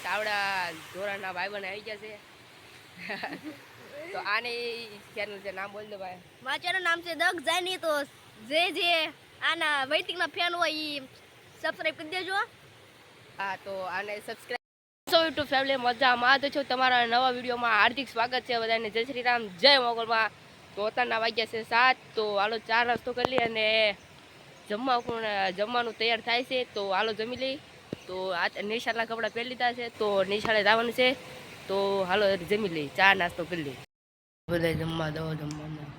ચાવડા ધોરણના ભાઈબંધ આવી ગયા છે. તો આની ચેનલ છે, નામ બોલ દો ભાઈ. મારા ચેનલ નામ છે દગ જાની. તો જે આના વૈતિકના ફેન હોય એ સબસ્ક્રાઇબ કરી દેજો. હા, તો આને સબસ્ક્રાઇબ યુટ્યુબ ફેમિલી મજામાં તો છો. તમારા નવા વિડીયોમાં હાર્દિક સ્વાગત છે બધાને. જય શ્રી રામ, જય મોગલમાં. તો અત્યારના વાગ્યા છે 7. તો હાલો ચા નાસ્તો કરી લઈએ અને જમવાનું તૈયાર થાય છે. તો હાલો જમી લઈ. તો આ નિશાળના કપડાં પહેરી લીધા છે, તો નિશાળે જવાનું છે. તો હાલો જમી લઈ, ચા નાસ્તો કરી લઈ. બધા જમવા દો, જમવામાં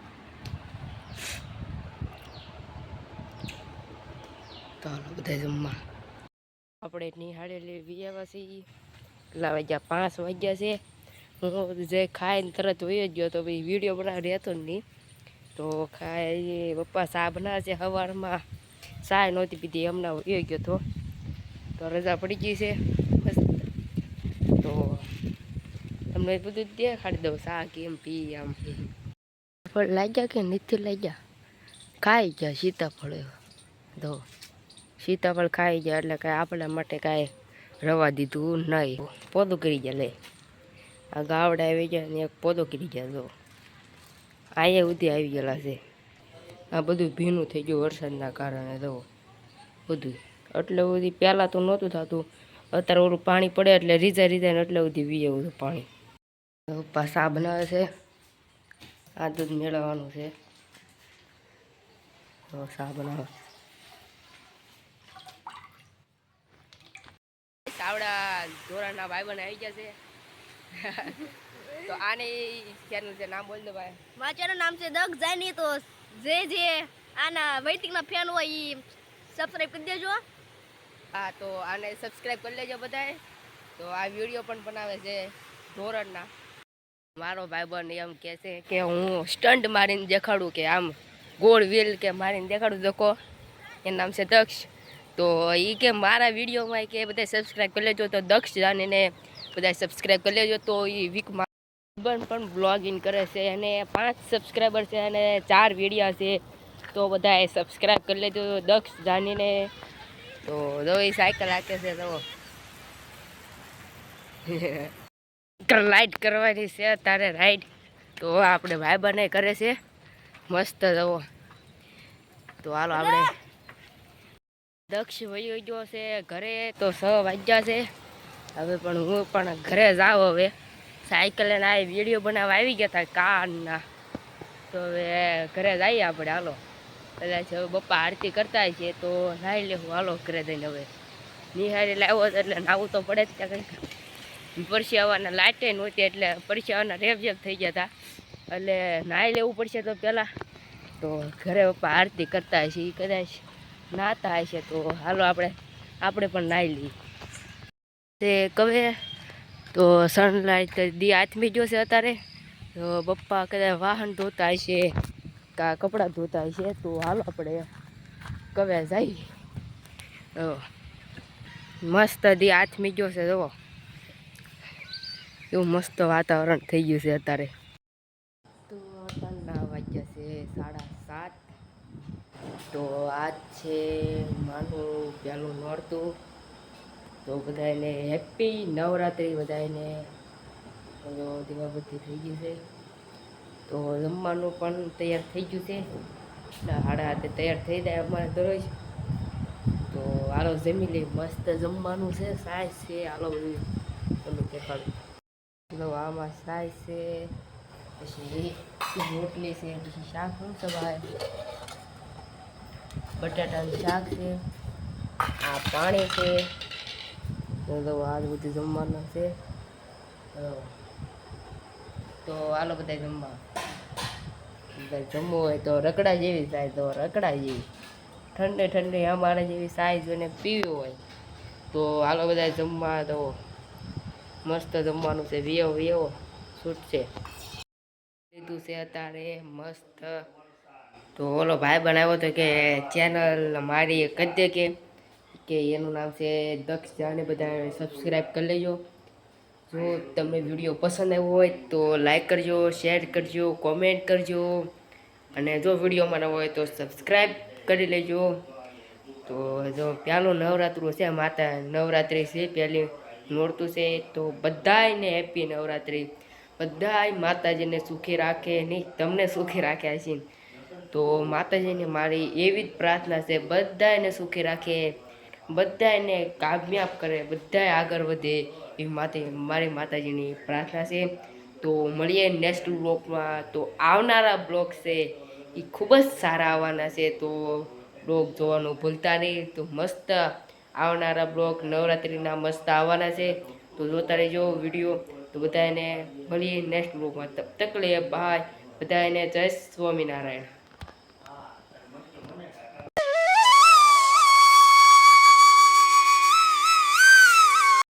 તો હાલો બધા જમવા. આપણે નિહાળે લેવી આવ્યા છીએ. કેટલા વાગ્યા? 5 વાગ્યા છે. હું જે ખાઈને તરત વહી ગયો તો ભાઈ વિડીયો બનાવી રહેતો જ નહીં. તો ખાઈ પપ્પા ચા બનાવે છે. સવારમાં ચા નહોતી પીધી, હમણાં વહી ગયો હતો. તો રજા પડી ગઈ છે મસ્ત. તો તમને બધું દેખાડી દઉં ચા કેમ પી. આમ ફળ લાગ્યા કે નથી લાગ્યા? ખાઈ ગયા સીતાફળ. તો સીતાફળ ખાઈ ગયા એટલે કાંઈ આપણા માટે કાંઈ રવા દીધું નહીં. પોદું કરી ગયા. લે આ ગાવડા આવી ગયા ને એક પોદો કરી ગયા. તો અહીંયા સુધી આવી ગયેલા છે. આ બધું ભીનું થઈ ગયું વરસાદના કારણે. તો બધું એટલે બધી પહેલાં તો નહોતું થતું. અત્યારે ઓલું પાણી પડે એટલે રીઝાય ને એટલે બધી વી એવું પાણી. પપ્પા ચા બનાવે છે. આ દૂધ મેળવવાનું છે. તો ચા બનાવે. ચાવડા ધોરણના ભાઈબંધ આવી ગયા છે. તો આની ચેનલ છે, નામ બોલ દો ભાઈ. મારા ચેનલ નામ છે દગ જાની. તો જે આના વૈતિકના ફેન હોય એ સબસ્ક્રાઇબ કરી દેજો. હા, તો આને સબસ્ક્રાઇબ કરી લેજો બધાએ. તો આ વિડીયો પણ બનાવે છે ધોરણના. મારો ભાઈબંધ એમ કહે છે કે હું સ્ટન્ટ મારીને દેખાડું, કે આમ ગોળ વ્હીલ કે મારીને દેખાડું. દેખો એનું નામ છે દક્ષ. તો એ કે મારા વિડીયોમાં કે બધા સબસ્ક્રાઈબ કરી લેજો. તો દક્ષ જાણીને બધા સબસ્ક્રાઈબ કરી લેજો. તો એ વીકમાં પણ બ્લોગિંગ કરે છે અને 5 સબસ્ક્રાઈબર છે અને 4 વિડીયો છે. તો બધાએ સબસ્ક્રાઈબ કરી લેજો દક્ષ જાણીને. તો જો એ સાયકલ હાકે છે. તો લાઈટ કરવાની છે તારે રાઈડ. તો આપણે ભાઈ બને કરે છે મસ્ત. જવો તો હાલો આપણે. દક્ષ વહી ગયો છે ઘરે. તો 6 વાગ્યા છે હવે. પણ હું પણ ઘરે જાઉં હવે. સાયકલ લઈને આ વિડીયો બનાવવા આવી ગયા હતા કારના. તો હવે ઘરે જઈએ આપણે. હાલો કદાચ હવે પપ્પા આરતી કરતા છે તો નાહી લેવું. હાલો ઘરે જઈને હવે નિહાળી લાવ્યો એટલે નાવું તો પડે જ. ત્યાં કંઈક પરસેવાના લાઇટે નહોતી એટલે પરસેવાના રેબ થઈ ગયા હતા. એટલે નાહી લેવું પડશે તો પહેલાં. તો ઘરે પપ્પા આરતી કરતા હશે, એ કદાચ નાહતા હશે. તો હાલો આપણે પણ નાહી લઈએ. તે કવે તો સનલાઇટ દી આથમી ગયો છે અત્યારે. તો પપ્પા કદાચ વાહન ધોતા હશે કાં કપડાં ધોતા હશે. તો હાલો આપણે કવે જઈએ. મસ્ત દી આથમી ગયો છે. જુઓ એવું મસ્ત વાતાવરણ થઈ ગયું છે અત્યારે. તો અત્યારના વાગ્યા છે 7:30. તો આજ છે માનું પહેલું નોરતું. તો બધાને હેપી નવરાત્રિ બધાને. દીવાબત્તી થઈ ગઈ છે. તો જમવાનું પણ તૈયાર થઈ ગયું છે. 7:30 તૈયાર થઈ જાય અમારે દરરોજ. તો હાલો જમી લઈ. મસ્ત જમવાનું છે. સાઈઝ છે. હાલો બધું તમે દેખાડું. તો આમાં સાઈઝ છે, પછી રોટલી છે, પછી શાક શું છે ભાઈ? બટાટાનું શાક છે. આ પાણી છે. તો આ બધું જમવાનું છે. તો હાલો બધા જમવા. જમવું હોય તો રગડા જેવી થાય. તો રગડા જેવી ઠંડે અમારે જેવી સાઈઝ અને પીવી હોય તો હાલો બધા જમવા. તો મસ્ત જમવાનું છે. વિયો છૂટ છે લીધું છે અત્યારે મસ્ત. તો ઓલો ભાઈ બનાવ્યો હતો કે ચેનલ મારી કરી દે, કે એનું નામ છે દક્ષ જાને. બધા સબસ્ક્રાઈબ કરી લેજો. જો તમને વિડીયો પસંદ આવ્યો હોય તો લાઈક કરજો, શેર કરજો, કોમેન્ટ કરજો. અને જો વિડીયોમાં નવો હોય તો સબસ્ક્રાઈબ કરી લેજો. તો જો પહેલું નવરાત્રું છે, માતા નવરાત્રિ છે પહેલી. નોરતું છે. તો બધાયને હેપી નવરાત્રિ. બધાય માતાજીને સુખી રાખે નહીં, તમને સુખી રાખ્યા છે. તો માતાજીને મારી એવી જ પ્રાર્થના છે, બધાને સુખી રાખે, બધાને કામયાબ કરે, બધાય આગળ વધે એવી મારી માતાજીની પ્રાર્થના છે. તો મળીએ નેક્સ્ટ બ્લોગમાં. તો આવનારા બ્લોગ છે એ ખૂબ જ સારા આવવાના છે. તો બ્લોગ જોવાનું ભૂલતા નહીં. તો મસ્ત આવનારા બ્લોગ નવરાત્રિના મસ્ત આવવાના છે. તો જોતા રહેજો વિડીયો. તો બધાને મળીએ નેક્સ્ટ બ્લોગમાં. તબ તક લે બાય. બધાને જય સ્વામિનારાયણ.